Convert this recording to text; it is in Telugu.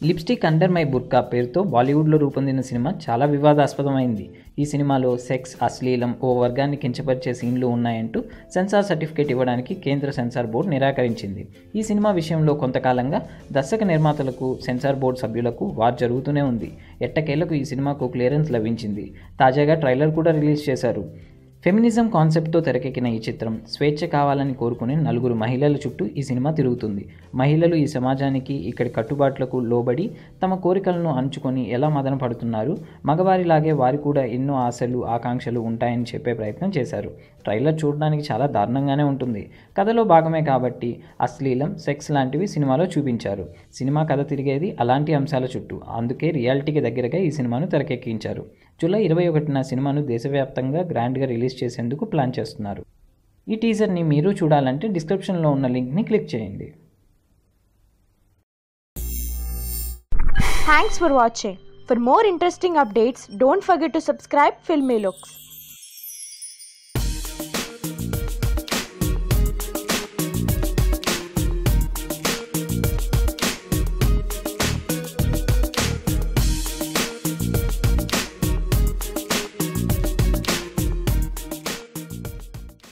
లిప్స్టిక్ అండర్ మై బుర్కా పేరుతో బాలీవుడ్లో రూపొందిన సినిమా చాలా వివాదాస్పదమైంది. ఈ సినిమాలో సెక్స్, అశ్లీలం, ఓ వర్గాన్ని కించపరిచే సీన్లు ఉన్నాయంటూ సెన్సార్ సర్టిఫికేట్ ఇవ్వడానికి కేంద్ర సెన్సార్ బోర్డు నిరాకరించింది. ఈ సినిమా విషయంలో కొంతకాలంగా దర్శక నిర్మాతలకు, సెన్సార్ బోర్డు సభ్యులకు వార్ జరుగుతూనే ఉంది. ఎట్టకేలకు ఈ సినిమాకు క్లియరెన్స్ లభించింది. తాజాగా ట్రైలర్ కూడా రిలీజ్ చేశారు. ఫెమినిజం కాన్సెప్ట్తో తెరకెక్కిన ఈ చిత్రం స్వేచ్ఛ కావాలని కోరుకునే నలుగురు మహిళల చుట్టూ ఈ సినిమా తిరుగుతుంది. మహిళలు ఈ సమాజానికి, ఇక్కడి కట్టుబాట్లకు లోబడి తమ కోరికలను అణుచుకొని ఎలా మదన పడుతున్నారు, మగవారిలాగే వారి కూడా ఎన్నో ఆశలు, ఆకాంక్షలు ఉంటాయని చెప్పే ప్రయత్నం చేశారు. ట్రైలర్ చూడడానికి చాలా దారుణంగానే ఉంటుంది. కథలో భాగమే కాబట్టి అశ్లీలం, సెక్స్ లాంటివి సినిమాలో చూపించారు. సినిమా కథ తిరిగేది అలాంటి అంశాల చుట్టూ. అందుకే రియాలిటీకి దగ్గరగా ఈ సినిమాను తెరకెక్కించారు. జూలై 21న సినిమాను దేశవ్యాప్తంగా గ్రాండ్గా రిలీజ్ చేసేందుకు ప్లాన్ చేస్తున్నారు. ఈ టీజర్ని మీరు చూడాలంటే డిస్క్రిప్షన్లో ఉన్న లింక్ని క్లిక్ చేయండి. Thanks for watching. For more interesting updates, don't forget to subscribe Filmy Looks.